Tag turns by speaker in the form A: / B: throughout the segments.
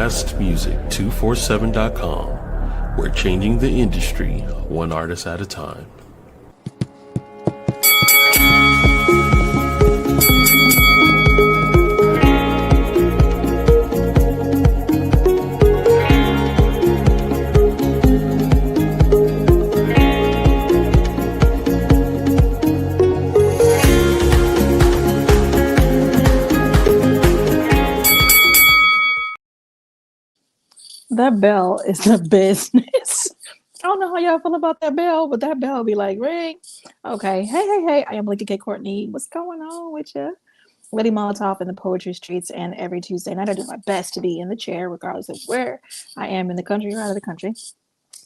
A: blastmusic247.com. We're changing the industry one artist at a time.
B: That bell is the business. I don't know how y'all feel about that bell, but that bell be like, ring. Okay. Hey. I am Melikia K, Courtney. What's going on with you? Lady Molotov in the poetry streets, and every Tuesday night I do my best to be in the chair, regardless of where I am in the country or out of the country,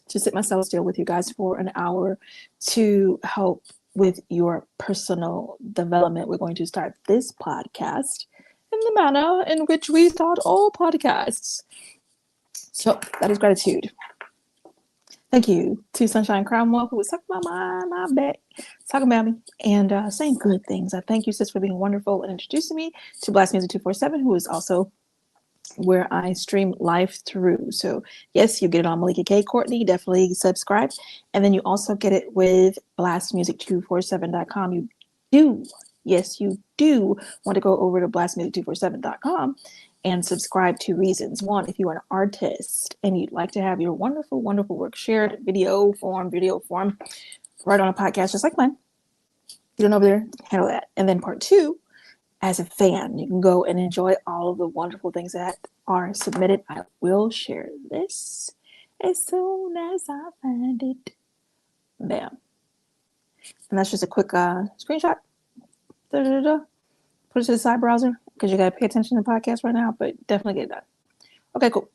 B: to sit myself still with you guys for an hour to help with your personal development. We're going to start this podcast in the manner in which we start all podcasts. So that is gratitude. Thank you to Sunshine Cromwell, who was talking about my back, talking about me, and saying good things. I thank you, sis, for being wonderful and introducing me to Blast Music 247, who is also where I stream live through. So yes, you get it on Melikia K, Courtney. Definitely subscribe. And then you also get it with blastmusic247.com. You do want to go over to blastmusic247.com and subscribe to reasons. One, if you are an artist and you'd like to have your wonderful, wonderful work shared video form, right on a podcast just like mine, get on over there, handle that. And then part two, as a fan, you can go and enjoy all of the wonderful things that are submitted. I will share this as soon as I find it. Bam. And that's just a quick screenshot. Put it to the side browser, because you got to pay attention to the podcast right now, but definitely get it done. Okay, cool.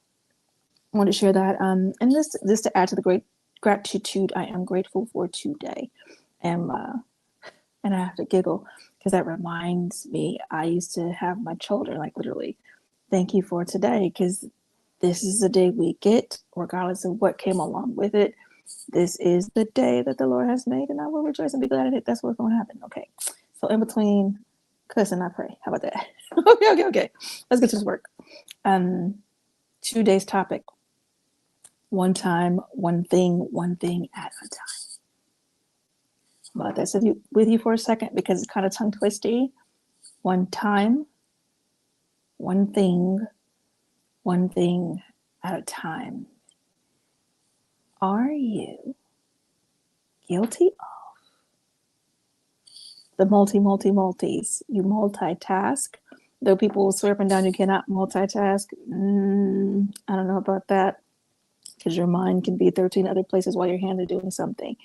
B: I wanted to share that. And this to add to the great gratitude I am grateful for today. And I have to giggle because that reminds me, I used to have my children, like literally, thank you for today, because this is the day we get, regardless of what came along with it. This is the day that the Lord has made, and I will rejoice and be glad in it. That's what's going to happen. Okay. So in between cuss and I pray. How about that? Okay. Let's get to this work. Today's topic: one time, one thing at a time. I'll let that sit with you for a second because it's kind of tongue twisty. One time, one thing at a time. Are you guilty of the multis? You multitask. Though people will swear up and down you cannot multitask. I don't know about that, because your mind can be 13 other places while your hands are doing something.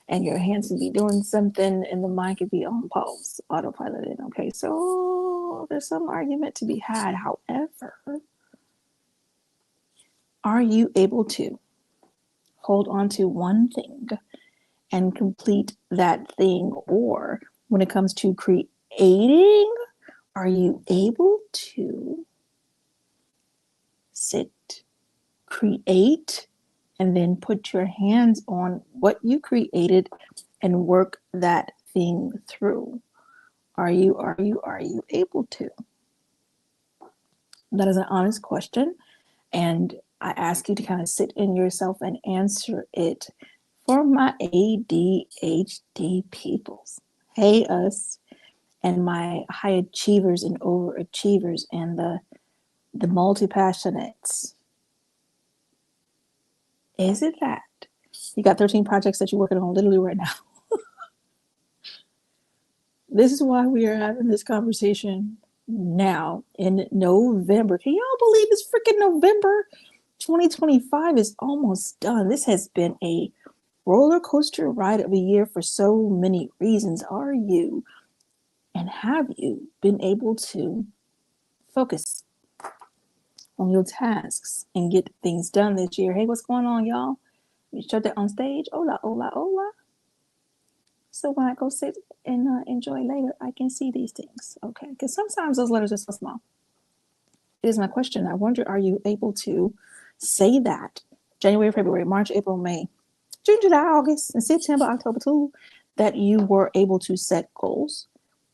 B: And your hands can be doing something and the mind could be on pause, autopiloted. Okay, so there's some argument to be had. However, are you able to hold on to one thing and complete that thing? Or when it comes to creating, are you able to sit, create, and then put your hands on what you created and work that thing through? Are you able to? That is an honest question. And I ask you to kind of sit in yourself and answer it for my ADHD peoples. Hey, us, and my high achievers and overachievers and the multi-passionates. Is it that you got 13 projects that you're working on literally right now? This is why we are having this conversation now in November. Can y'all believe it's freaking November? 2025 is almost done. This has been a roller coaster ride of a year for so many reasons. Are you and have you been able to focus on your tasks and get things done this year? Hey, what's going on, y'all? You showed that on stage. Hola. So when I go sit and enjoy later, I can see these things. Okay, because sometimes those letters are so small. It is my question. I wonder, are you able to say that January, February, March, April, May, June, July, August, and September, October too, that you were able to set goals,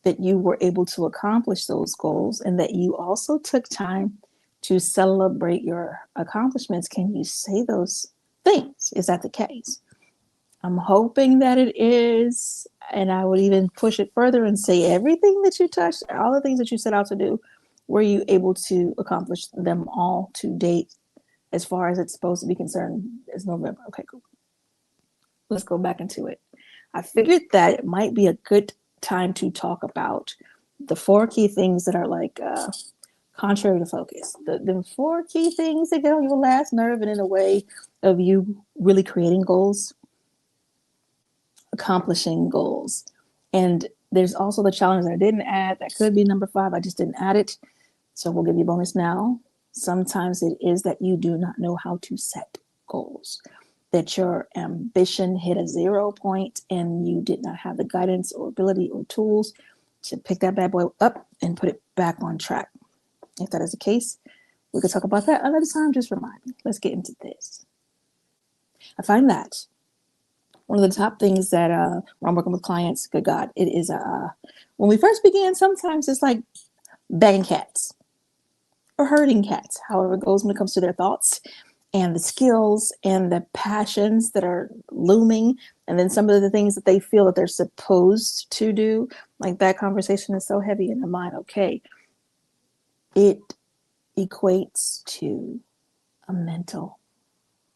B: that you were able to accomplish those goals, and that you also took time to celebrate your accomplishments, can you say those things? Is that the case? I'm hoping that it is. And I would even push it further and say everything that you touched, all the things that you set out to do, were you able to accomplish them all to date as far as it's supposed to be concerned as November? Okay, cool. Let's go back into it. I figured that it might be a good time to talk about the 4 key things that are like contrary to focus. The 4 key things that get on your last nerve and in a way of you really creating goals, accomplishing goals. And there's also the challenge that I didn't add. That could be number 5. I just didn't add it. So we'll give you a bonus now. Sometimes it is that you do not know how to set goals, that your ambition hit a 0 point and you did not have the guidance or ability or tools to pick that bad boy up and put it back on track. If that is the case, we could talk about that another time. Just remind me. Let's get into this. I find that one of the top things that when I'm working with clients, good God, it is when we first began, sometimes it's like bagging cats or herding cats, however it goes when it comes to their thoughts and the skills and the passions that are looming, and then some of the things that they feel that they're supposed to do. Like that conversation is so heavy in the mind. Okay, it equates to a mental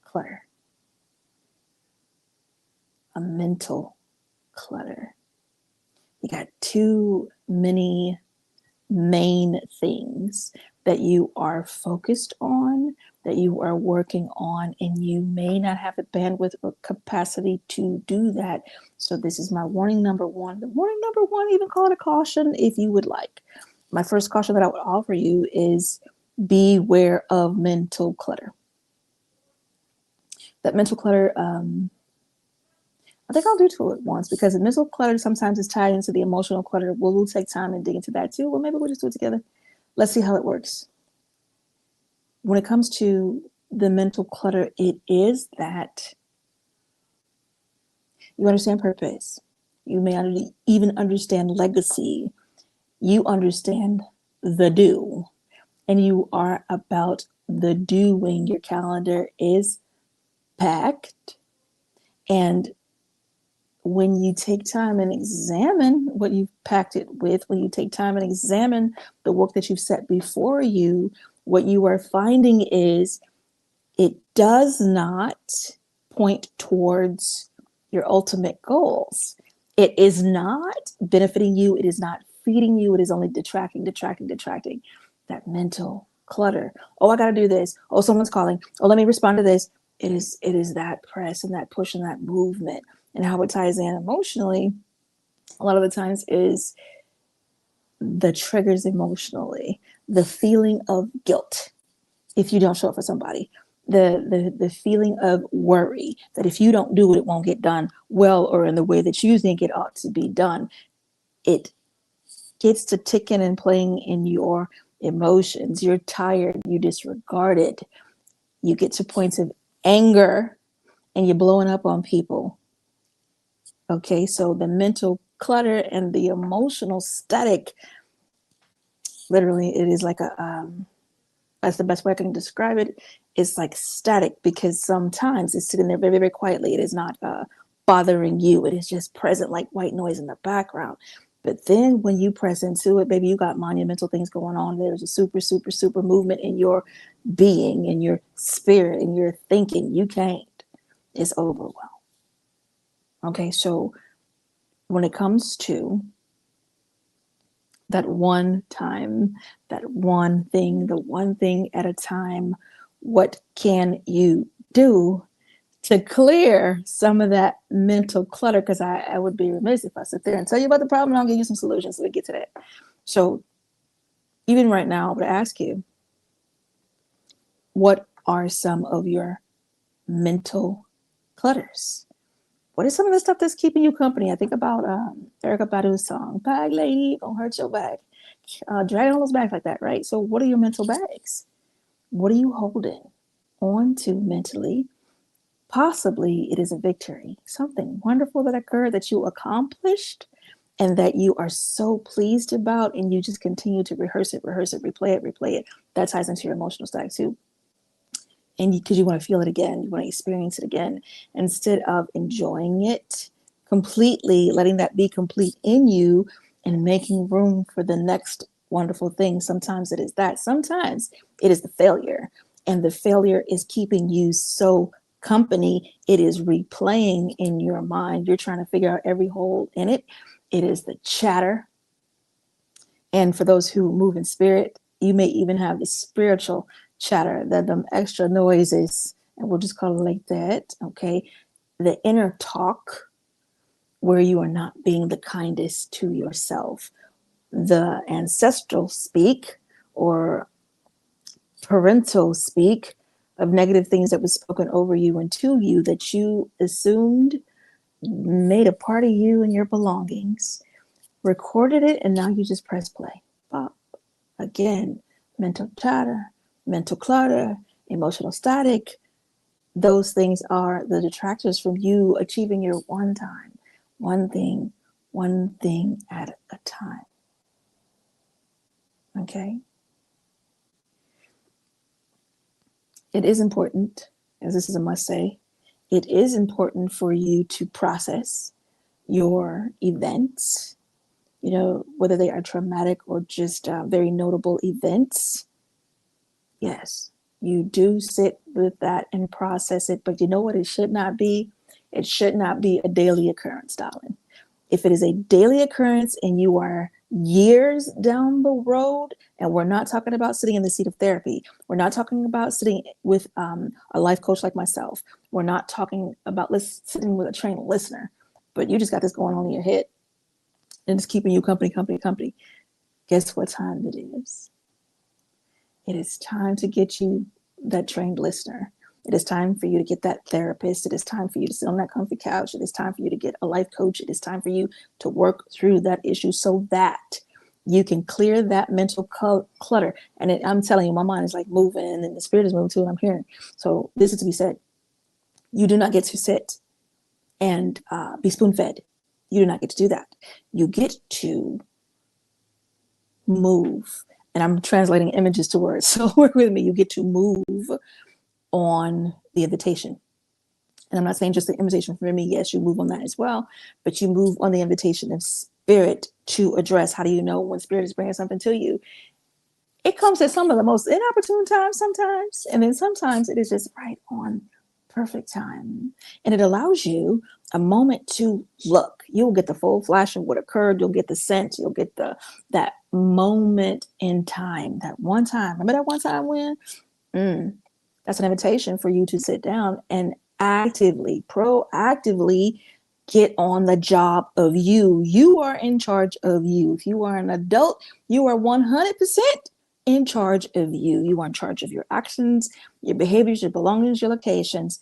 B: clutter. A mental clutter. You got too many main things that you are focused on, that you are working on, and you may not have the bandwidth or capacity to do that. So this is my warning number 1. The warning number 1, even call it a caution if you would like. My first caution that I would offer you is beware of mental clutter. That mental clutter, I think I'll do 2 at once, because the mental clutter sometimes is tied into the emotional clutter. We'll take time and dig into that too. Well, maybe we'll just do it together. Let's see how it works. When it comes to the mental clutter, it is that you understand purpose. You may even understand legacy. You understand the do, and you are about the doing. Your calendar is packed, and when you take time and examine what you've packed it with, when you take time and examine the work that you've set before you, what you are finding is it does not point towards your ultimate goals. It is not benefiting you. It is not feeding you. It is only detracting. That mental clutter. Oh, I got to do this. Oh, someone's calling. Oh, let me respond to this. It is that press and that push and that movement. And how it ties in emotionally, a lot of the times, is the triggers emotionally, the feeling of guilt if you don't show up for somebody, the feeling of worry that if you don't do it, it won't get done well or in the way that you think it ought to be done. It gets to ticking and playing in your emotions. You're tired, you disregarded, you get to points of anger, and you're blowing up on people. Okay, so the mental clutter and the emotional static, literally, it is like that's the best way I can describe it. It's like static, because sometimes it's sitting there very, very quietly. It is not bothering you. It is just present like white noise in the background. But then when you press into it, baby, you got monumental things going on. There's a super, super, super movement in your being, in your spirit, in your thinking. You can't. It's overwhelmed. Okay, so when it comes to that one time, that one thing, the one thing at a time, what can you do to clear some of that mental clutter? Because I would be remiss if I sit there and tell you about the problem and I'll give you some solutions so we get to that. So even right now, I would ask you, what are some of your mental clutters? What is some of the stuff that's keeping you company? I think about Erykah Badu's song, "Bag Lady, Don't Hurt Your Bag." Dragging all those bags like that, right? So what are your mental bags? What are you holding on to mentally? Possibly it is a victory, something wonderful that occurred that you accomplished, and that you are so pleased about, and you just continue to rehearse it, replay it. That ties into your emotional stack too. And because you want to feel it again, you want to experience it again, instead of enjoying it completely, letting that be complete in you and making room for the next wonderful thing. Sometimes it is that. Sometimes it is the failure. And the failure is keeping you so company. It is replaying in your mind. You're trying to figure out every hole in it. It is the chatter. And for those who move in spirit, you may even have the spiritual chatter, that them extra noises, and we'll just call it like that, okay? The inner talk where you are not being the kindest to yourself. The ancestral speak or parental speak of negative things that was spoken over you and to you that you assumed made a part of you and your belongings, recorded it, and now you just press play. Pop. Again, mental chatter, mental clutter, emotional static. Those things are the detractors from you achieving your one thing at a time. Okay? It is important, as this is a must say, it is important for you to process your events, whether they are traumatic or just very notable events. Yes, you do sit with that and process it, but you know what it should not be? It should not be a daily occurrence, darling. If it is a daily occurrence and you are years down the road, and we're not talking about sitting in the seat of therapy, we're not talking about sitting with a life coach like myself, we're not talking about sitting with a trained listener, but you just got this going on in your head and it's keeping you company. Guess what time it is? It is time to get you that trained listener. It is time for you to get that therapist. It is time for you to sit on that comfy couch. It is time for you to get a life coach. It is time for you to work through that issue so that you can clear that mental clutter. And I'm telling you, my mind is like moving and the spirit is moving too, and I'm hearing. So this is to be said. You do not get to sit and be spoon-fed. You do not get to do that. You get to move. And I'm translating images to words. So work with me. You get to move on the invitation. And I'm not saying just the invitation for me. Yes, you move on that as well, but you move on the invitation of spirit to address. How do you know when spirit is bringing something to you? It comes at some of the most inopportune times sometimes, and then sometimes it is just right on perfect time. And it allows you a moment to look. You'll get the full flash of what occurred. You'll get the sense. You'll get that moment in time, that one time. Remember that one time when? That's an invitation for you to sit down and proactively get on the job of you. You are in charge of you. If you are an adult, you are 100% in charge of you. You are in charge of your actions, your behaviors, your belongings, your locations,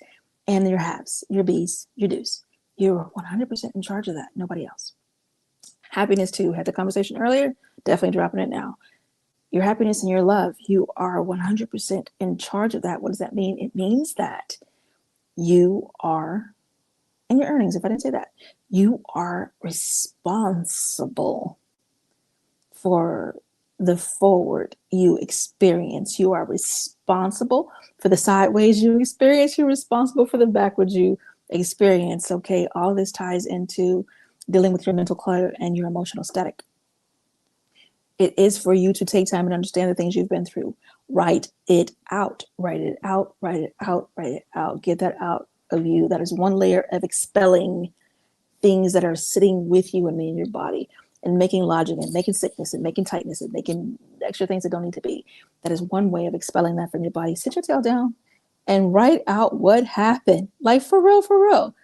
B: and your haves, your bees, your do's. You're 100% in charge of that. Nobody else. Happiness too. Had the conversation earlier. Definitely dropping it now. Your happiness and your love, you are 100% in charge of that. What does that mean? It means that you are, and your earnings, if I didn't say that, you are responsible for the forward you experience. You are responsible for the sideways you experience. You're responsible for the backwards you experience. Okay, all this ties into dealing with your mental clutter and your emotional static. It is for you to take time and understand the things you've been through. Write it out. Write it out. Write it out. Write it out. Get that out of you. That is one layer of expelling things that are sitting with you and in your body, and making lodging and making sickness and making tightness and making extra things that don't need to be. That is one way of expelling that from your body. Sit your tail down and write out what happened. Like for real,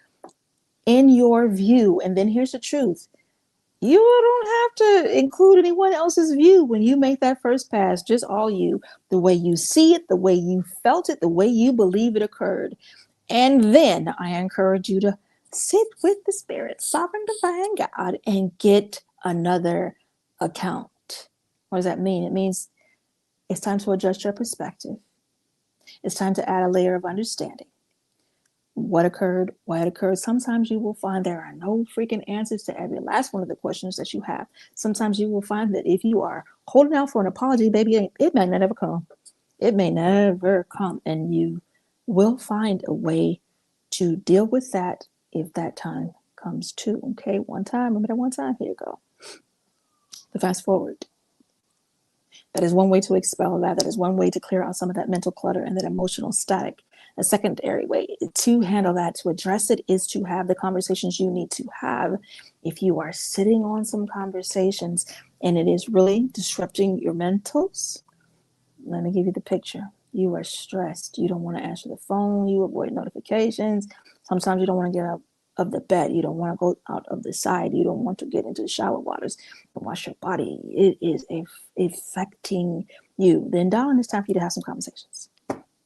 B: in your view. And then here's the truth. You don't have to include anyone else's view when you make that first pass, just all you, the way you see it, the way you felt it, the way you believe it occurred. And then I encourage you to sit with the spirit, sovereign divine God, and get another account. What does that mean? It means it's time to adjust your perspective. It's time to add a layer of understanding. what occurred, why it occurred. Sometimes you will find there are no freaking answers to every last one of the questions that you have. Sometimes you will find that if you are holding out for an apology, baby, it may never come. It may never come, and you will find a way to deal with that if that time comes too. Okay, one time, remember that one time? Here you go. The fast forward. That is one way to expel that. That is one way to clear out some of that mental clutter and that emotional static. A secondary way to handle that, to address it, is to have the conversations you need to have. If you are sitting on some conversations and it is really disrupting your mentals, let me give you the picture. You are stressed. You don't want to answer the phone. You avoid notifications. Sometimes you don't want to get up of the bed. You don't want to go out of the side. You don't want to get into the shower waters and wash your body. It is affecting you. Then, darling, it's time for you to have some conversations.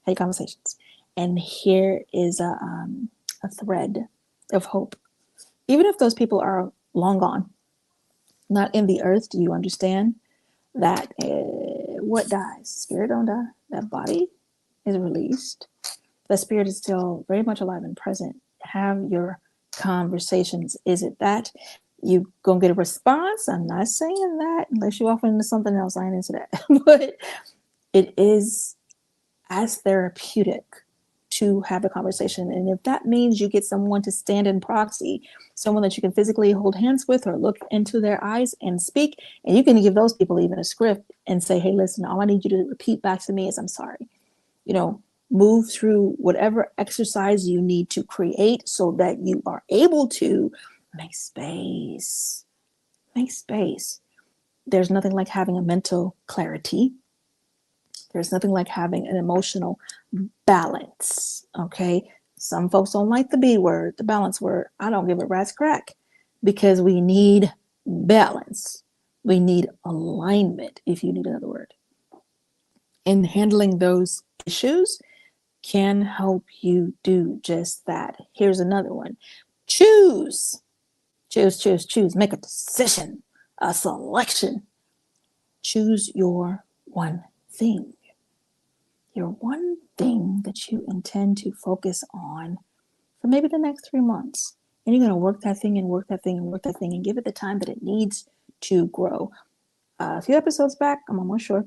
B: Hey, conversations. And here is a thread of hope. Even if those people are long gone, not in the earth, do you understand that what dies? Spirit don't die. That body is released. The spirit is still very much alive and present. Have your conversations. Is it that you gonna get a response? I'm not saying that unless you offer into something else. I ain't into that. But it is as therapeutic to have a conversation. And if that means you get someone to stand in proxy, someone that you can physically hold hands with or look into their eyes and speak, and you can give those people even a script and say, hey, listen, all I need you to repeat back to me is I'm sorry. You know, move through whatever exercise you need to create so that you are able to make space. Make space. There's nothing like having a mental clarity. There's nothing like having an emotional balance, okay? Some folks don't like the B word, the balance word. I don't give a rat's crack because we need balance. We need alignment, if you need another word. And handling those issues can help you do just that. Here's another one. Choose. Make a decision, a selection. Choose your one thing. Your one thing that you intend to focus on for maybe the next 3 months. And you're going to work that thing and work that thing and work that thing and give it the time that it needs to grow. A few episodes back, I'm almost sure.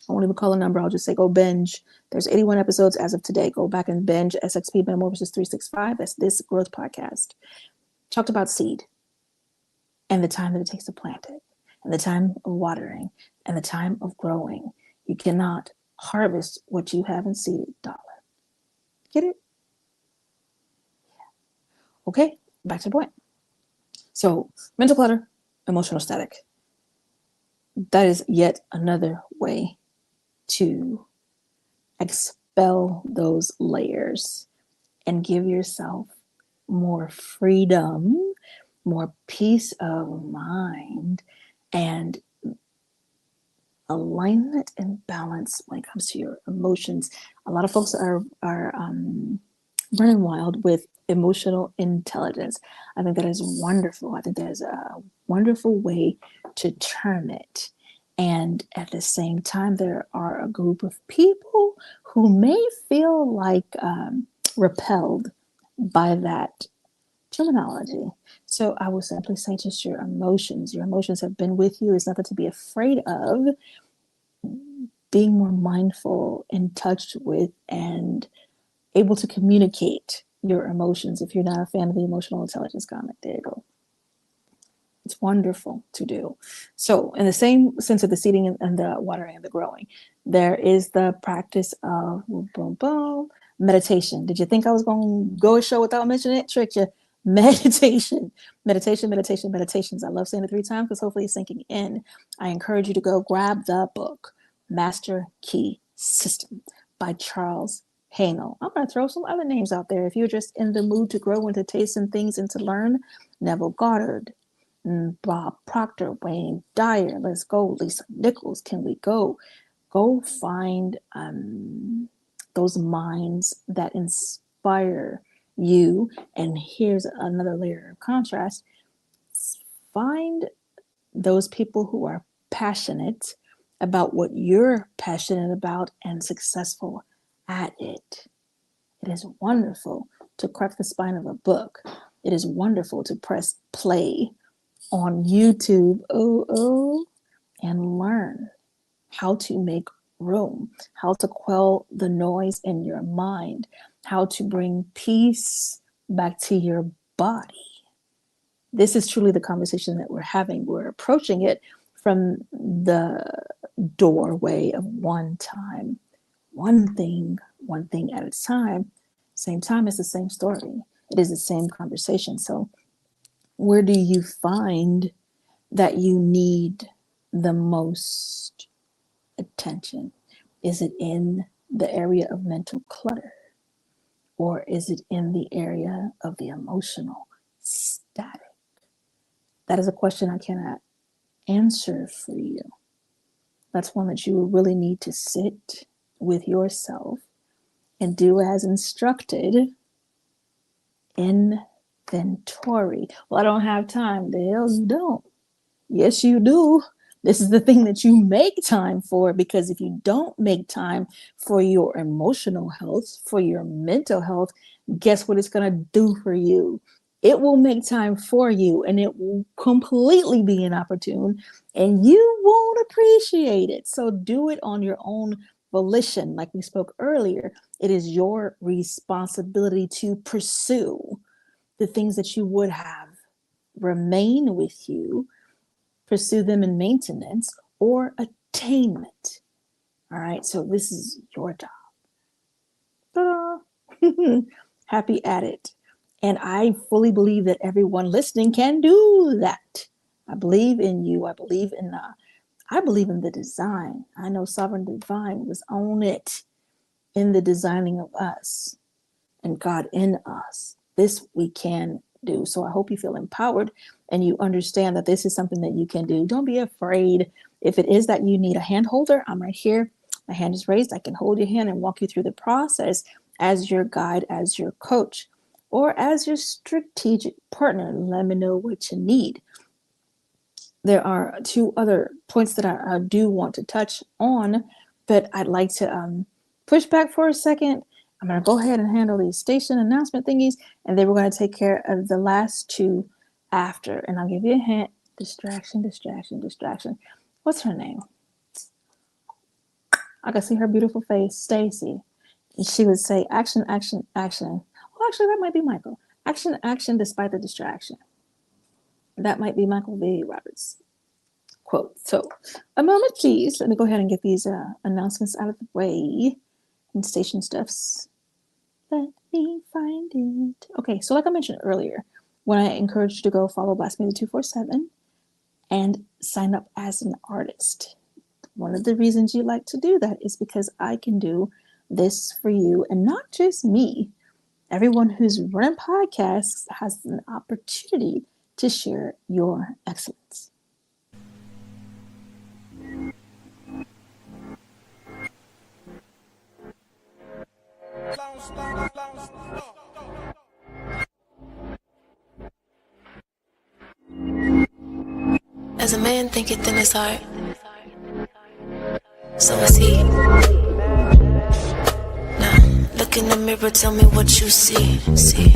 B: I won't even call a number. I'll just say go binge. There's 81 episodes as of today. Go back and binge SXP MetaMorphosis 365. That's this growth podcast. Talked about seed and the time that it takes to plant it and the time of watering and the time of growing. You cannot harvest what you haven't seeded, darling. Get it? Yeah. Okay, back to the point. So, mental clutter, emotional static. That is yet another way to expel those layers and give yourself more freedom, more peace of mind, and alignment and balance when it comes to your emotions. A lot of folks are running wild with emotional intelligence. I think that is wonderful. I think that is a wonderful way to term it. And at the same time, there are a group of people who may feel like repelled by that terminology. So I will simply say just your emotions. Your emotions have been with you. It's nothing to be afraid of. Being more mindful, in touch with, and able to communicate your emotions. If you're not a fan of the emotional intelligence comment, there you go. It's wonderful to do. So in the same sense of the seeding and the watering and the growing, there is the practice of meditation. Did you think I was going to go a show without mentioning it? Tricked you. Meditations. I love saying it 3 times because hopefully it's sinking in. I encourage you to go grab the book, Master Key System by Charles Haanel. I'm going to throw some other names out there. If you're just in the mood to grow and to taste some things and to learn, Neville Goddard, Bob Proctor, Wayne Dyer, let's go. Lisa Nichols, can we go? Go find those minds that inspire you. And here's another layer of contrast. Find those people who are passionate about what you're passionate about and successful at it. It is wonderful to crack the spine of a book. It is wonderful to press play on YouTube, and learn how to make room, how to quell the noise in your mind, how to bring peace back to your body. This is truly the conversation that we're having. We're approaching it from the doorway of one time, one thing at a time. Same time, it's the same story. It is the same conversation. So where do you find that you need the most attention? Is it in the area of mental clutter? Or is it in the area of the emotional static? That is a question I cannot answer for you. That's one that you will really need to sit with yourself and do as instructed. Inventory. Well, I don't have time. The hell you don't. Yes, you do. This is the thing that you make time for, because if you don't make time for your emotional health, for your mental health, guess what it's going to do for you? It will make time for you, and it will completely be inopportune, and you won't appreciate it. So do it on your own volition. Like we spoke earlier, it is your responsibility to pursue the things that you would have remain with you, pursue them in maintenance or attainment. All right, so this is your job. Ta-da. Happy at it. And I fully believe that everyone listening can do that. I believe in you. I believe in the design. I know Sovereign Divine was on it in the designing of us and God in us. This we can do. So I hope you feel empowered and you understand that this is something that you can do. Don't be afraid. If it is that you need a hand holder, I'm right here. My hand is raised. I can hold your hand and walk you through the process as your guide, as your coach, or as your strategic partner. Let me know what you need. There are two other points that I do want to touch on, but I'd like to push back for a second. I'm going to go ahead and handle these station announcement thingies, and then we're going to take care of the last two after. And I'll give you a hint. Distraction. What's her name? I can see her beautiful face, Stacy. And she would say, action. Well, actually, that might be Michael. Action despite the distraction. That might be Michael V. Roberts' quote. So, a moment, please. Let me go ahead and get these announcements out of the way and station stuffs. Let me find it. Okay, so like I mentioned earlier, when I encouraged you to go follow Blast Media 247 and sign up as an artist, one of the reasons you like to do that is because I can do this for you, and not just me. Everyone who's running podcasts has an opportunity to share your excellence.
C: As a man thinketh in his heart, so is he. Now, look in the mirror, tell me what you see. See.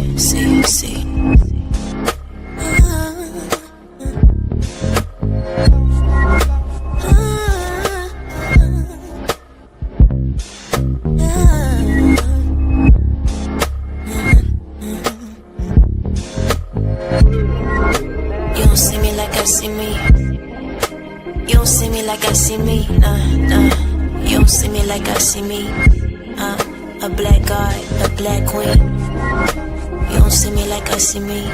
C: You don't see me like I see me. You don't see me like I see me. Nah. You don't see me like I see me. A black guy, a black queen. You don't see me like I see me.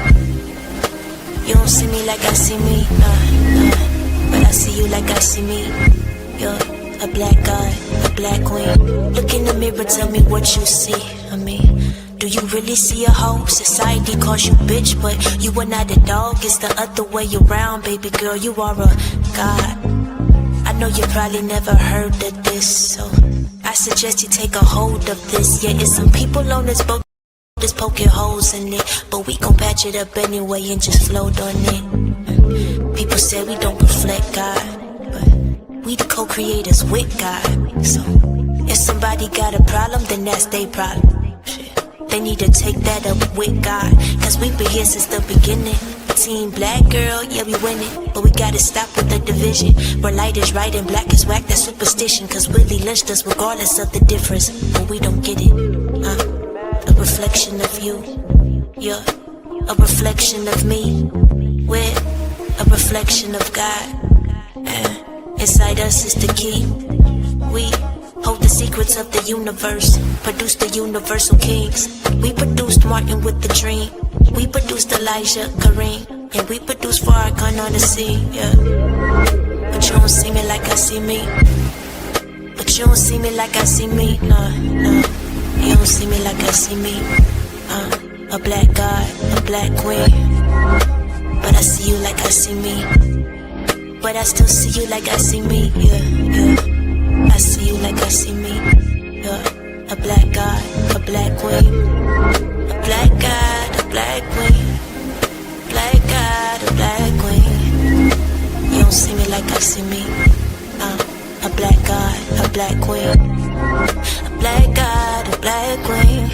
C: You don't see me like I see me. Nah. But I see you like I see me. You're a black guy, a black queen. Look in the mirror, tell me what you see. I mean, do you really see a hoe? Society calls you bitch, but you are not a dog. It's the other way around, baby girl. You are a god. I know you probably never heard of this, so I suggest you take a hold of this. Yeah, it's some people on this boat just poking holes in it, but we gon' patch it up anyway and just float on it. People say we don't reflect God, but we the co-creators with God. So if somebody got a problem, then that's their problem. Shit. They need to take that up with God, cause we've been here since the beginning. Team black girl, yeah, we winning, but we gotta stop with the division. Where light is right and black is whack, that's superstition. Cause Willie lynched us regardless of the difference, but we don't get it. A reflection of you, yeah, a reflection of me. We're a reflection of God. Inside us is the key. We hold the secrets of the universe, produce the universal kings. We produced Martin with the dream. We produced Elijah, Kareem, and we produced Farrakhan on the scene, yeah. But you don't see me like I see me. But you don't see me like I see me, nah. You don't see me like I see me. A black god, a black queen. But I see you like I see me. But I still see you like I see me, yeah. I see you like I see me, yeah. A black god, a black queen. A black god, a black queen. Black god, a black queen. You don't see me like I see me. A black god, a black queen. A black god, a black queen.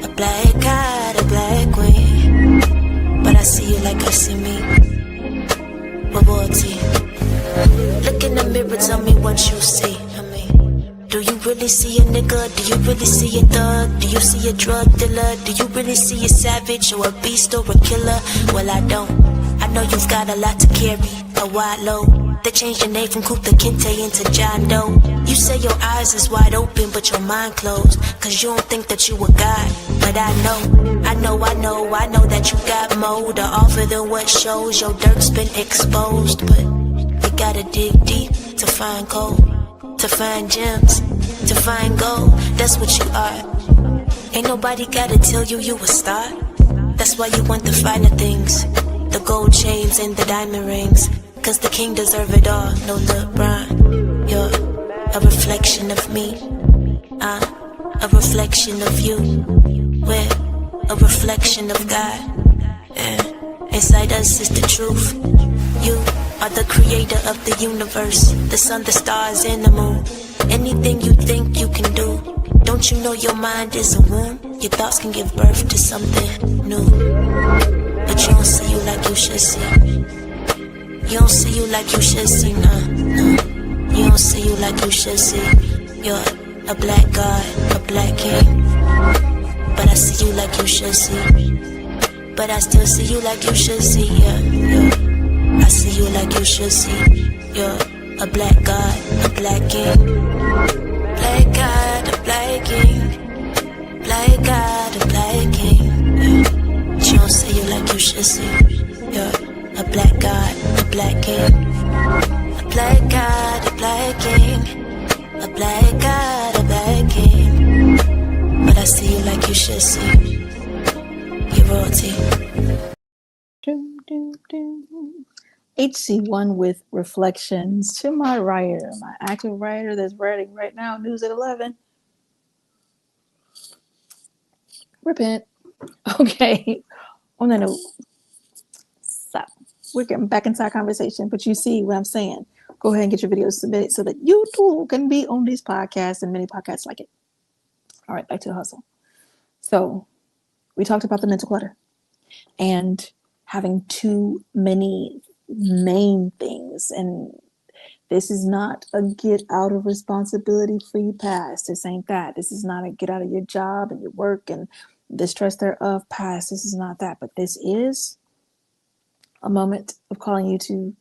C: A black god, a black queen. But I see you like I see me. Royalty. Look in the mirror, tell me what you see. Do you really see a nigga? Do you really see a thug? Do you see a drug dealer? Do you really see a savage or a beast or a killer? Well, I don't. I know you've got a lot to carry, a wide load. They changed your name from Kuta Kinte into John Doe. You say your eyes is wide open, but your mind closed. Cause you don't think that you a god. But I know that you got more to offer than what shows. Your dirt's been exposed, but we gotta dig deep to find gold. To find gems, to find gold, that's what you are. Ain't nobody gotta tell you you a star. That's why you want the finer things, the gold chains and the diamond rings. Cause the king deserve it all, no LeBron. You're a reflection of me, a reflection of you. We're a reflection of God. Inside us is the truth. You are the creator of the universe, the sun, the stars, and the moon. Anything you think you can do. Don't you know your mind is a womb? Your thoughts can give birth to something new. But you don't see you like you should see. You don't see you like you should see, no. You don't see you like you should see. You're a black god, a black king. But I see you like you should see. But I still see you like you should see, yeah. I see you like you should see. You're a black god, a black king. Black god, a black king. Black god, a black king. But you don't see you like you should see. You're a black god, a black king. A black god, a black king. A black god, a black king. But I see you like you should see. You're royalty.
B: HC1 with reflections to my writer, my active writer that's writing right now, news at 11. Repent. Okay. On that note, so we're getting back into our conversation, but you see what I'm saying. Go ahead and get your videos submitted so that you too can be on these podcasts and many podcasts like it. All right, back to the hustle. So we talked about the mental clutter and having too many main things, and this is not a get out of responsibility free pass. This ain't that. This is not a get out of your job and your work and the stress thereof pass. This is not that, but this is a moment of calling you to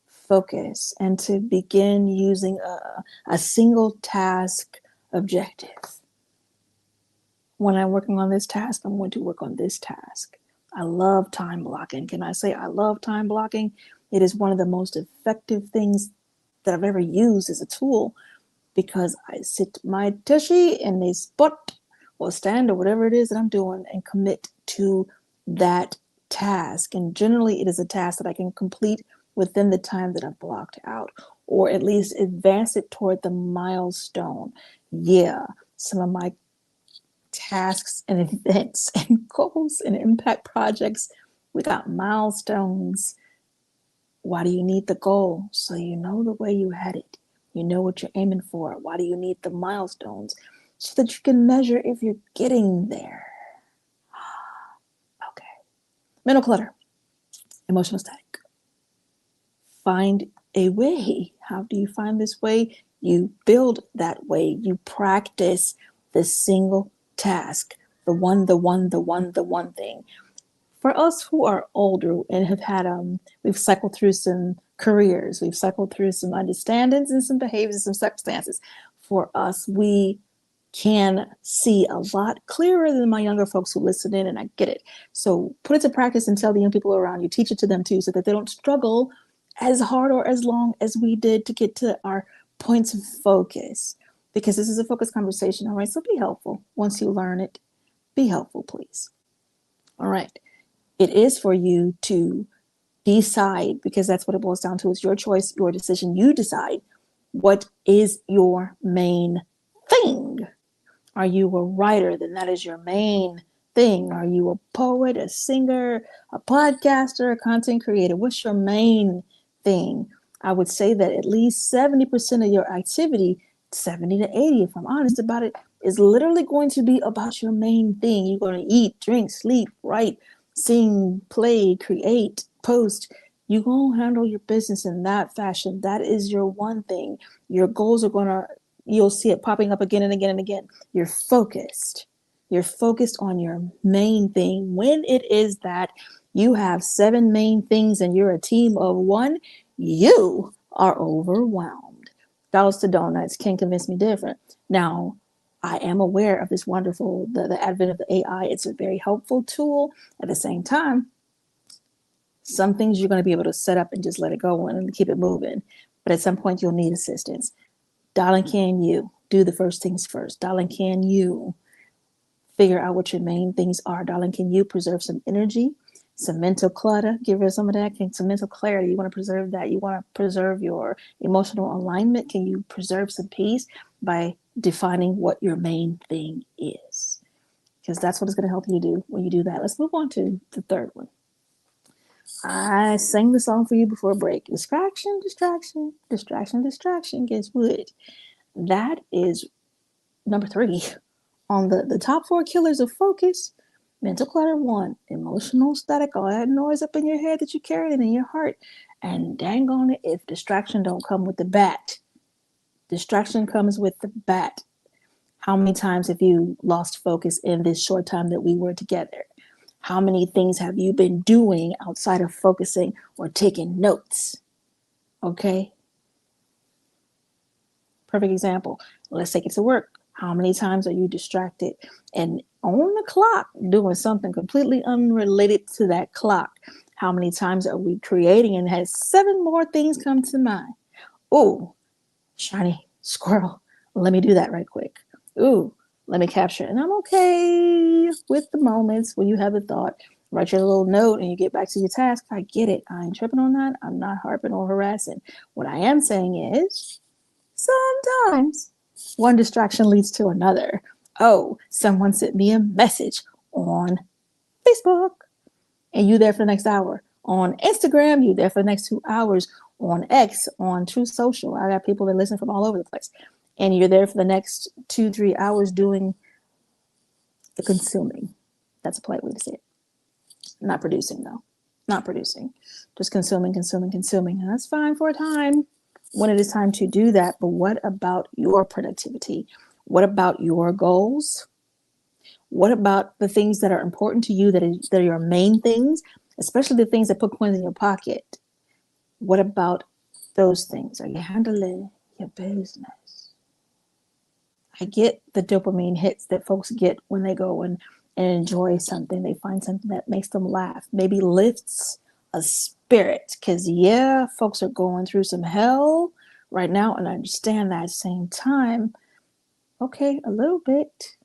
B: focus and to begin using a single task objective. When I'm working on this task, I'm going to work on this task. I love time blocking. Can I say I love time blocking? It is one of the most effective things that I've ever used as a tool, because I sit my tushy in a spot or stand or whatever it is that I'm doing and commit to that task. And generally it is a task that I can complete within the time that I've blocked out, or at least advance it toward the milestone. Yeah, some of my tasks and events and goals and impact projects, we got milestones. Why do you need the goal? So you know the way you had it. You know what you're aiming for. Why do you need the milestones? So that you can measure if you're getting there. Mental clutter, emotional static. Find a way. How do you find this way? You build that way. You practice the single task, the one thing. For us who are older and have had, we've cycled through some careers, we've cycled through some understandings and some behaviors, some circumstances. For us, we can see a lot clearer than my younger folks who listen in, and I get it. So put it to practice and tell the young people around you, teach it to them too, so that they don't struggle as hard or as long as we did to get to our points of focus. Because this is a focused conversation, all right? So be helpful. Once you learn it, be helpful, please. All right. It is for you to decide, because that's what it boils down to. It's your choice, your decision. You decide what is your main thing. Are you a writer? Then that is your main thing. Are you a poet, a singer, a podcaster, a content creator? What's your main thing? I would say that at least 70% of your activity, 70 to 80, if I'm honest about it, is literally going to be about your main thing. You're going to eat, drink, sleep, write, sing, play, create, post. You're going to handle your business in that fashion. That is your one thing. Your goals are going to, you'll see it popping up again and again and again. You're focused. You're focused on your main thing. When it is that you have 7 main things and you're a team of 1, you are overwhelmed. Dollars to donuts can't convince me different. Now, I am aware of this wonderful, the advent of the AI. It's a very helpful tool. At the same time, some things you're going to be able to set up and just let it go and keep it moving. But at some point, you'll need assistance. Darling, can you do the first things first? Darling, can you figure out what your main things are? Darling, can you preserve some energy, some mental clutter? Give her some of that, some mental clarity. You want to preserve that. You want to preserve your emotional alignment. Can you preserve some peace by defining what your main thing is? Because that's what it's going to help you do when you do that. Let's move on to the third one. I sang the song for you before break. Distraction, distraction, distraction, distraction. Guess what? That is number 3 on the top 4 killers of focus. Mental clutter 1, emotional static, all that noise up in your head that you carry in your heart. And dang on it, if distraction don't come with the bat. Distraction comes with the bat. How many times have you lost focus in this short time that we were together? How many things have you been doing outside of focusing or taking notes? Okay. Perfect example. Let's take it to work. How many times are you distracted and on the clock doing something completely unrelated to that clock? How many times are we creating and has 7 more things come to mind? Oh, shiny squirrel. Let me do that right quick. Ooh, let me capture it. And I'm okay with the moments when you have a thought. Write your little note and you get back to your task. I get it. I ain't tripping on that. I'm not harping or harassing. What I am saying is sometimes one distraction leads to another. Oh, someone sent me a message on Facebook and you there for the next hour. On Instagram, you there for the next 2 hours. On X, on True Social. I got people that listen from all over the place. And you're there for the next 2-3 hours doing the consuming. That's a polite way to say it. Not producing, though. Not producing. Just consuming. And that's fine for a time when it is time to do that. But what about your productivity? What about your goals? What about the things that are important to you, that are your main things, especially the things that put coins in your pocket? What about those things? Are you handling your business? I get the dopamine hits that folks get when they go and enjoy something. They find something that makes them laugh, maybe lifts a spirit. Because, yeah, folks are going through some hell right now, and I understand that. At the same time, okay, a little bit.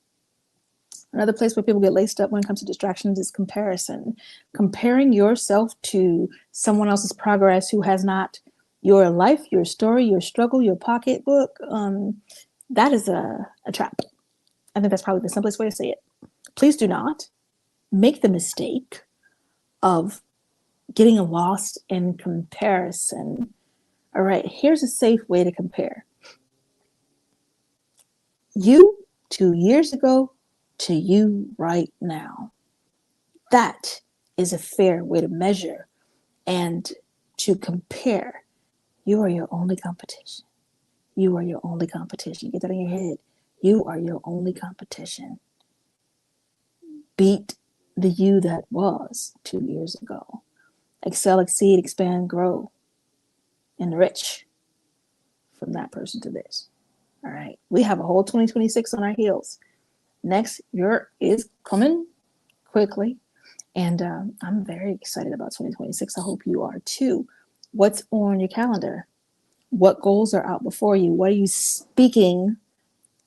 B: Another place where people get laced up when it comes to distractions is comparison. Comparing yourself to someone else's progress who has not your life, your story, your struggle, your pocketbook. That is a trap. I think that's probably the simplest way to say it. Please do not make the mistake of getting lost in comparison. All right, here's a safe way to compare. You 2 years ago to you right now. That is a fair way to measure and to compare. You are your only competition. You are your only competition. Get that in your head. You are your only competition. Beat the you that was 2 years ago. Excel, exceed, expand, grow, enrich from that person to this. All right. We have a whole 2026 on our heels. Next year is coming quickly. And I'm very excited about 2026. I hope you are too. What's on your calendar? What goals are out before you? What are you speaking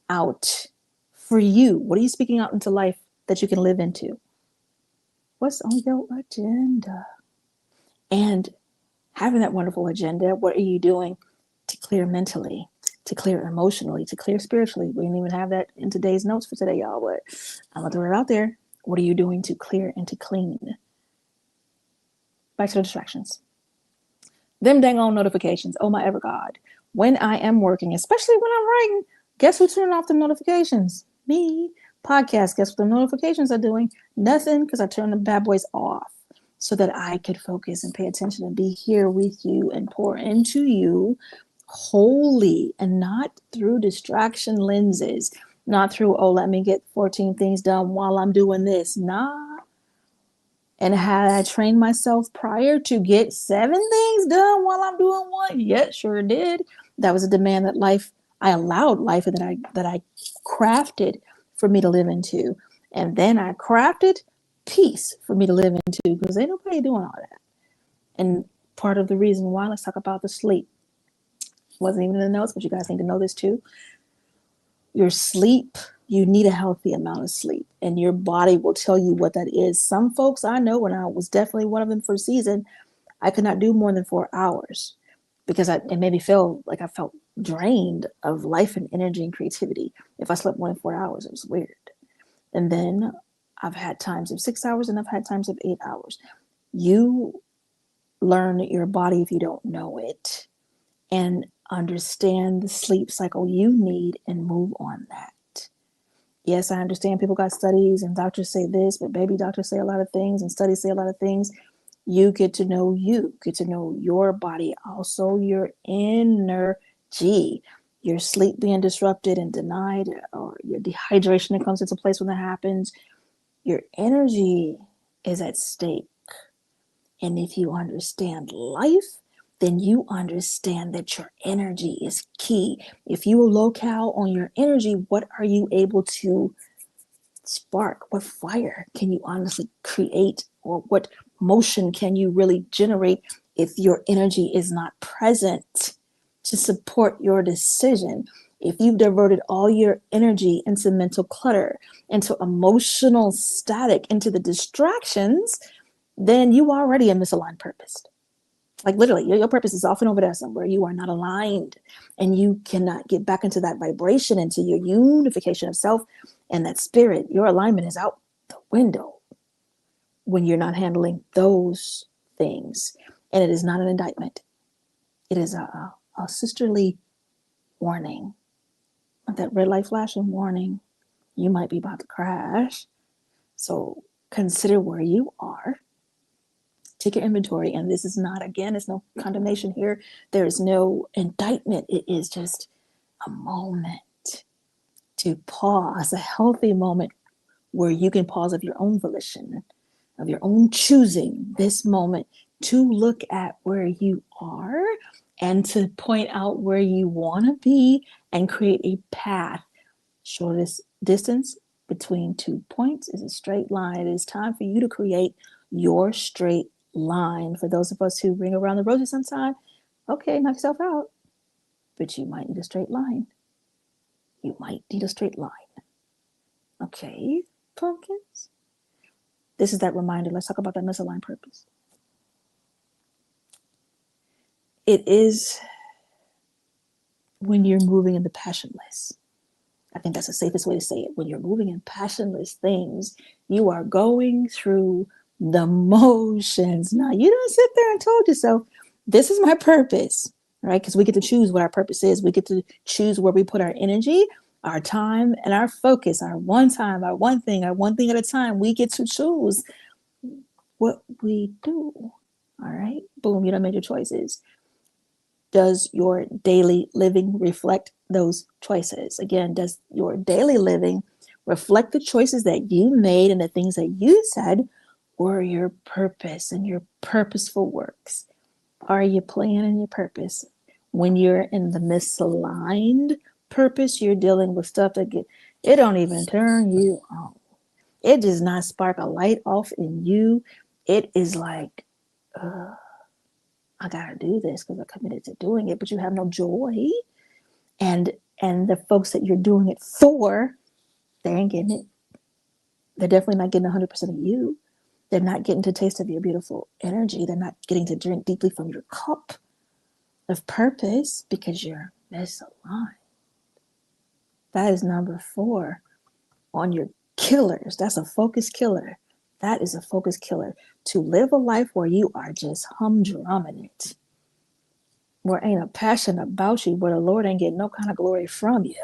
B: out for you? What are you speaking out into life that you can live into? What's on your agenda? And having that wonderful agenda, what are you doing to clear mentally, to clear emotionally, to clear spiritually? We didn't even have that in today's notes for today, y'all, but I'm going to throw it out there. What are you doing to clear and to clean? Back to the distractions. Them dang on notifications. Oh my ever God. When I am working, especially when I'm writing, guess who's turning off the notifications? Me. Podcast, guess what the notifications are doing? Nothing, because I turned the bad boys off so that I could focus and pay attention and be here with you and pour into you wholly, and not through distraction lenses, not through, oh, let me get 14 things done while I'm doing this. Nah. And had I trained myself prior to get 7 things done while I'm doing one? Yeah, sure did. That was a demand that I allowed life, and that I crafted for me to live into. And then I crafted peace for me to live into, because ain't nobody doing all that. And part of the reason why, let's talk about the sleep. Wasn't even in the notes, but you guys need to know this too. Your sleep, you need a healthy amount of sleep, and your body will tell you what that is. Some folks I know, when I was definitely one of them for a season, I could not do more than 4 hours because it made me feel like I felt drained of life and energy and creativity. If I slept more than 4 hours, it was weird. And then I've had times of 6 hours, and I've had times of 8 hours. You learn your body if you don't know it, and understand the sleep cycle you need and move on that. Yes, I understand people got studies and doctors say this, but baby, doctors say a lot of things and studies say a lot of things. You get to know your body, also your energy. Your sleep being disrupted and denied, or your dehydration that comes into place when that happens, your energy is at stake. And if you understand life, then you understand that your energy is key. If you locale on your energy, what are you able to spark? What fire can you honestly create? Or what motion can you really generate if your energy is not present to support your decision? If you've diverted all your energy into mental clutter, into emotional static, into the distractions, then you already a misaligned purpose. Like literally, your purpose is often over there somewhere. You are not aligned, and you cannot get back into that vibration, into your unification of self and that spirit. Your alignment is out the window when you're not handling those things. And it is not an indictment. It is a sisterly warning. That red light flashing warning. You might be about to crash. So consider where you are. Take your inventory, and this is not, again, it's no condemnation here. There is no indictment. It is just a moment to pause, a healthy moment where you can pause of your own volition, of your own choosing this moment to look at where you are and to point out where you want to be and create a path. Shortest distance between 2 points is a straight line. It is time for you to create your straight line. For those of us who ring around the rosy sometime, okay, knock yourself out. But you might need a straight line. You might need a straight line. Okay, pumpkins. This is that reminder. Let's talk about that misaligned purpose. It is when you're moving in the passionless. I think that's the safest way to say it. When you're moving in passionless things, you are going through the motions. Now, you don't sit there and told yourself, this is my purpose, right? Because we get to choose what our purpose is. We get to choose where we put our energy, our time, and our focus, our one time, our one thing at a time. We get to choose. what we do. All right, boom, you done made your choices. Does your daily living reflect those choices? Again, does your daily living reflect the choices that you made and the things that you said, or your purpose and your purposeful works? Are you playing in your purpose? When you're in the misaligned purpose, you're dealing with stuff that it don't even turn you on. It does not spark a light off in you. It is like, I gotta do this because I'm committed to doing it, but you have no joy. And the folks that you're doing it for, they ain't getting it. They're definitely not getting 100% of you. They're not getting to taste of your beautiful energy. They're not getting to drink deeply from your cup of purpose because you're misaligned. That is number 4 on your killers. That's a focus killer. That is a focus killer. To live a life where you are just humdrumming it, where ain't a passion about you, where the Lord ain't getting no kind of glory from you,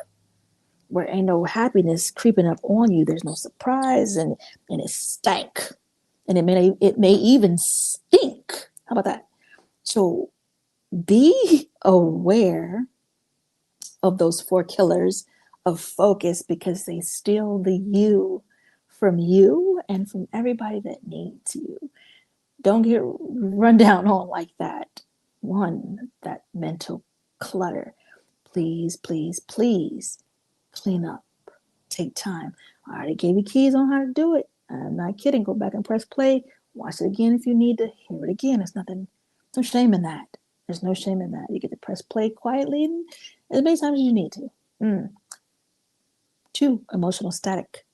B: where ain't no happiness creeping up on you. There's no surprise, and it stank, and it may even stink. How about that? So be aware of those 4 killers of focus, because they steal the you from you and from everybody that needs you. Don't get run down on like that. 1, that mental clutter. Please, please, please clean up. Take time. I already gave you keys on how to do it. I'm not kidding. Go back and press play. Watch it again if you need to. Hear it again. There's no shame in that. There's no shame in that. You get to press play quietly and as many times as you need to. 2, emotional static.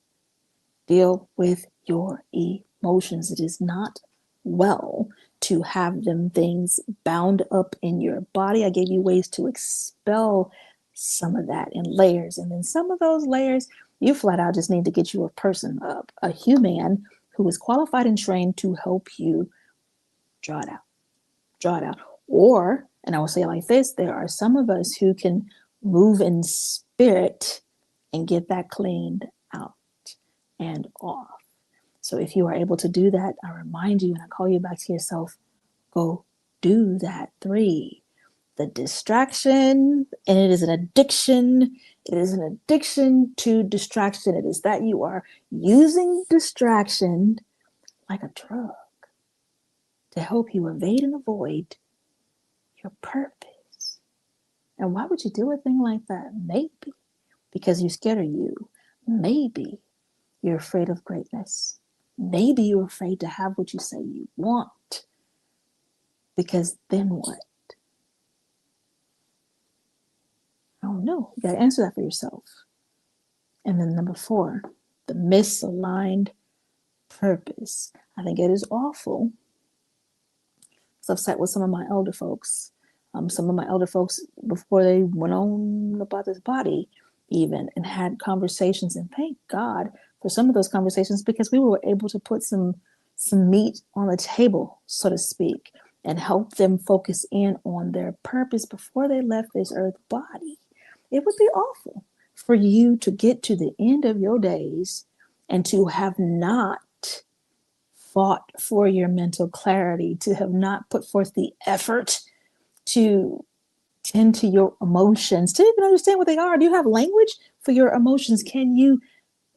B: Deal with your emotions. It is not well to have them things bound up in your body. I gave you ways to expel some of that in layers. And then some of those layers, you flat out just need to get you a person, a human who is qualified and trained to help you draw it out. Draw it out. Or, and I will say it like this, there are some of us who can move in spirit and get that cleaned out and off. So if you are able to do that, I remind you and I call you back to yourself, go do that. 3, the distraction, and it is an addiction. It is an addiction to distraction. It is that you are using distraction like a drug to help you evade and avoid your purpose. And why would you do a thing like that? Maybe because you're scared of you. Maybe you're afraid of greatness. Maybe you're afraid to have what you say you want. Because then what? I don't know. You got to answer that for yourself. And then number 4, the misaligned purpose. I think it is awful. So I've sat with some of my elder folks. Some of my elder folks before they went on about this body even, and had conversations, and thank God for some of those conversations, because we were able to put some meat on the table, so to speak, and help them focus in on their purpose before they left this earth body. It would be awful for you to get to the end of your days and to have not fought for your mental clarity, to have not put forth the effort to tend to your emotions, to even understand what they are. Do you have language for your emotions? Can you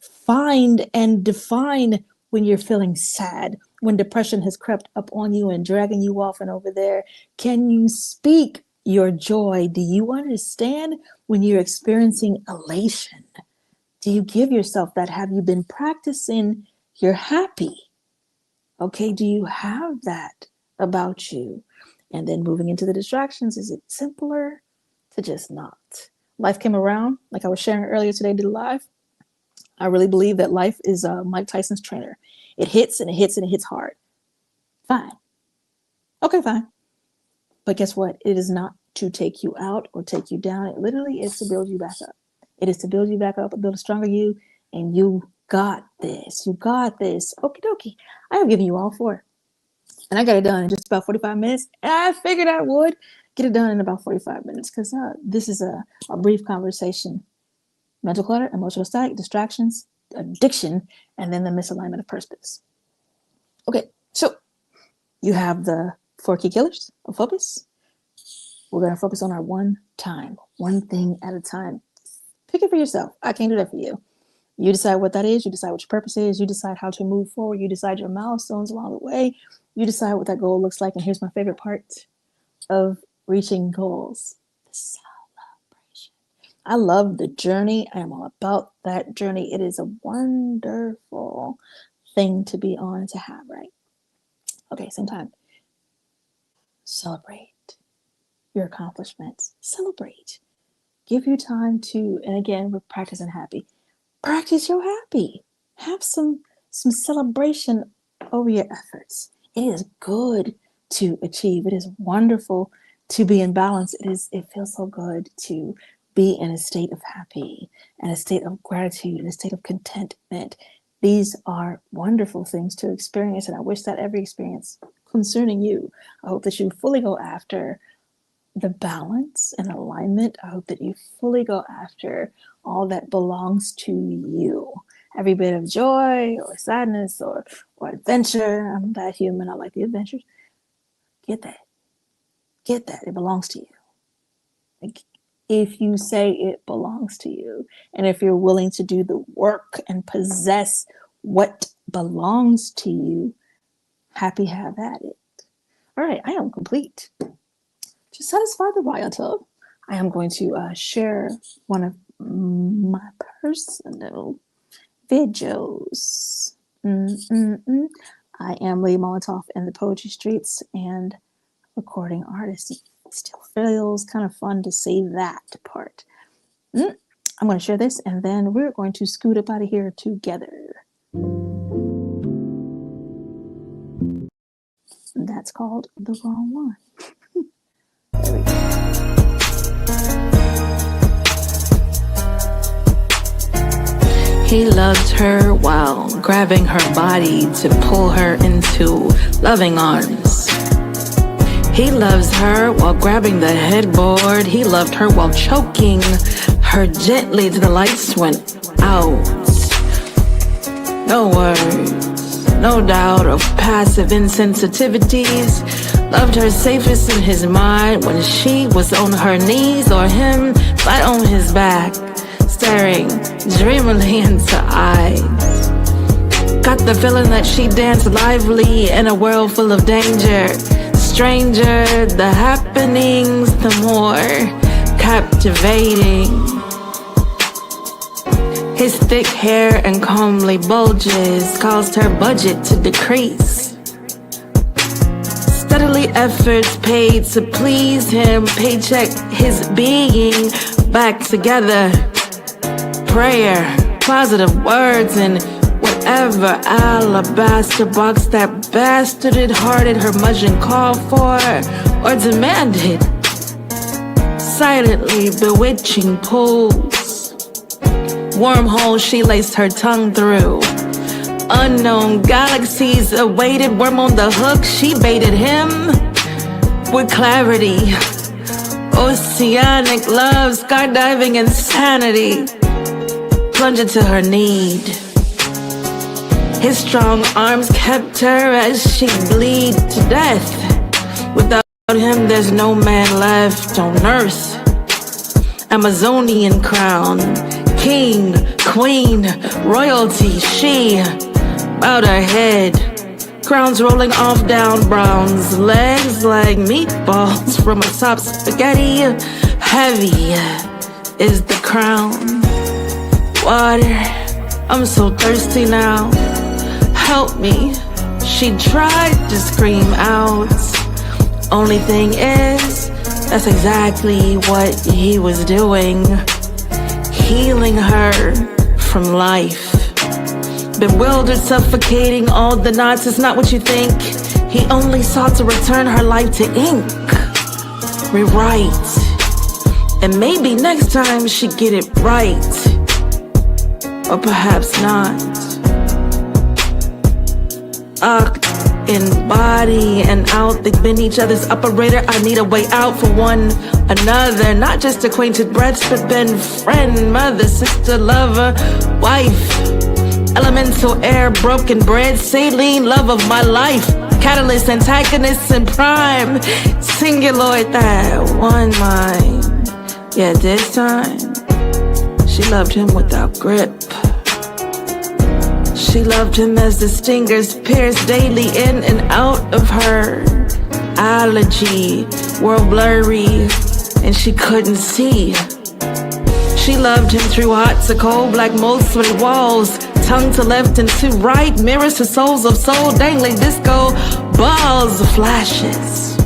B: find and define when you're feeling sad, when depression has crept up on you and dragging you off and over there? Can you speak your joy? Do you understand when you're experiencing elation? Do you give yourself that? Have you been practicing you're happy? Okay, do you have that about you? And then moving into the distractions, is it simpler to just not? Life came around, like I was sharing earlier today, did live. I really believe that life is Mike Tyson's trainer. It hits and it hits and it hits hard. Fine. Okay, fine. But guess what? It is not to take you out or take you down. It literally is to build you back up. It is to build you back up, build a stronger you, and you got this. You got this. Okie dokie. I have given you all 4. And I got it done in just about 45 minutes. And I figured I would get it done in about 45 minutes because this is a brief conversation. Mental clutter, emotional static, distractions, addiction, and then the misalignment of purpose. Okay, so You have the 4 key killers of focus. We're going to focus on our one thing at a time. Pick it for yourself. I can't do that for you. You decide what that is. You decide what your purpose is. You decide how to move forward. You decide your milestones along the way. You decide what that goal looks like. And here's my favorite part of reaching goals: the celebration. I love the journey. I am all about that journey. It is a wonderful thing to be on and to have, right? Okay, same time. Celebrate your accomplishments. Celebrate. Give you time to, and again, we're practicing happy. Practice your happy. Have some celebration over your efforts. It is good to achieve. It is wonderful to be in balance. It feels so good to be in a state of happy, and a state of gratitude, and a state of contentment. These are wonderful things to experience, and I wish that every experience concerning you. I hope that you fully go after the balance and alignment. I hope that you fully go after all that belongs to you. Every bit of joy or sadness or adventure. I'm that human. I like the adventures. Get that. Get that. It belongs to you. Like, if you say it belongs to you, and if you're willing to do the work and possess what belongs to you, happy have at it. All right, I am complete. To satisfy the royalty, I am going to share one of my personal videos. I am Lee Molotov in the poetry streets and recording artist. It still feels kind of fun to say that part. I'm going to share this, and then we're going to scoot up out of here together. That's called The Wrong One. There we go.
D: He loved her while grabbing her body to pull her into loving arms. He loves her while grabbing the headboard. He loved her while choking her gently till the lights went out. No words, no doubt of passive insensitivities. Loved her safest in his mind when she was on her knees, or him flat on his back, staring dreamily into eyes. Got the feeling that she danced lively in a world full of danger. Stranger the happenings, the more captivating. His thick hair and comely bulges caused her budget to decrease. Steadily efforts paid to please him, paycheck his being back together. Prayer, positive words, and whatever alabaster box that bastarded-hearted curmudgeon called for or demanded. Silently bewitching pulls, wormholes she laced her tongue through. Unknown galaxies awaited, worm on the hook, she baited him with clarity. Oceanic love, skydiving insanity, plunging to her need. His strong arms kept her as she bleed to death. Without him, there's no man left on earth. Amazonian crown, king, queen, royalty, she bowed her head. Crowns rolling off down Brown's legs like meatballs from atop spaghetti. Heavy is the crown. Water, I'm so thirsty now. Help me, she tried to scream out. Only thing is, that's exactly what he was doing. Healing her from life. Bewildered, suffocating all the knots, it's not what you think. He only sought to return her life to ink. Rewrite. And maybe next time she'd get it right. Or perhaps not. In body and out, they've been each other's operator. I need a way out for one another. Not just acquainted breaths, but been friend, mother, sister, lover, wife. Elemental air, broken bread, saline love of my life. catalyst, antagonist, and prime. Singuloid that one mind. Yeah, this time, she loved him without grip. She loved him as the stingers pierced daily in and out of her. Allergy, world blurry, and she couldn't see. She loved him through hot to cold, black mold, sweaty walls, tongue to left and to right, mirrors to souls of soul, dangling disco balls of flashes,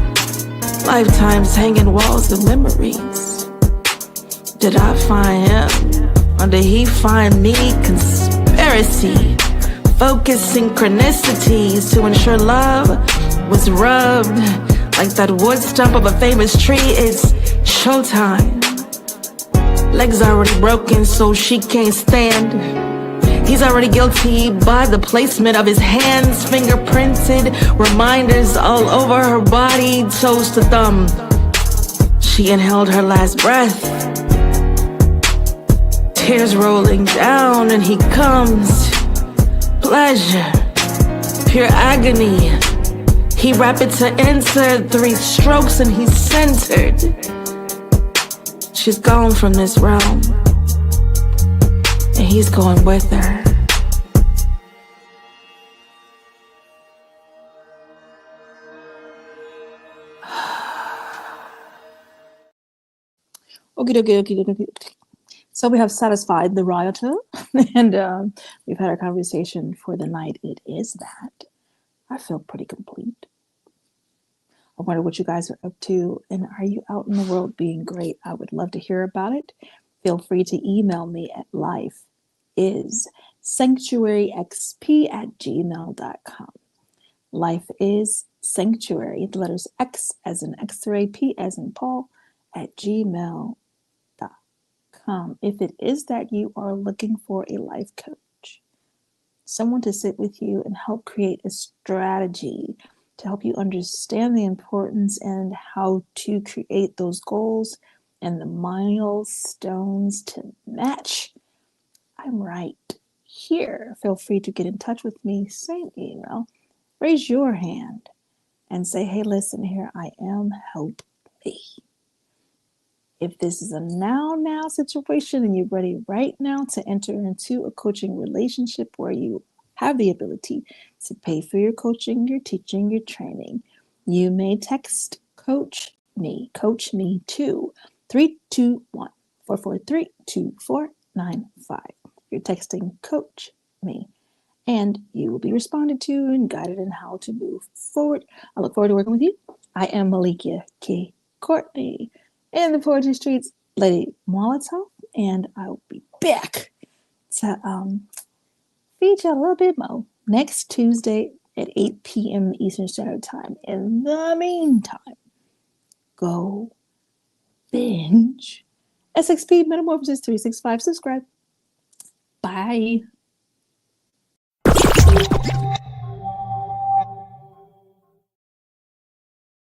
D: lifetimes hanging walls of memories. Did I find him, or did he find me? Conspiracy, focus synchronicities to ensure love was rubbed like that wood stump of a famous tree. It's showtime. Legs already broken, so she can't stand. He's already guilty by the placement of his hands, fingerprinted reminders all over her body, toes to thumb. She inhaled her last breath, tears rolling down, and he comes. Pleasure, pure agony. He rapid to enter, 3 strokes and he's centered. She's gone from this realm, and he's going with her.
B: Okay. So we have satisfied the rioter, and we've had our conversation for the night. It is that. I feel pretty complete. I wonder what you guys are up to, and are you out in the world being great? I would love to hear about it. Feel free to email me at lifeissanctuaryxp@gmail.com. Life is sanctuary, the letters X as in X-ray, P as in Paul, @gmail.com. If it is that you are looking for a life coach, someone to sit with you and help create a strategy to help you understand the importance and how to create those goals and the milestones to match, I'm right here. Feel free to get in touch with me, same email, raise your hand and say, hey, listen, here I am, help me. If this is a now situation and you're ready right now to enter into a coaching relationship where you have the ability to pay for your coaching, your teaching, your training, you may text COACHME to 321-443-2495. You're texting COACHME, and you will be responded to and guided in how to move forward. I look forward to working with you. I am Melikia K. Courtney in the poetry streets, Lady Molotov, and I'll be back to feature a little bit more next Tuesday at 8 p.m. Eastern Standard Time. In the meantime, go binge SXP MetaMorphosis 365. Subscribe. Bye.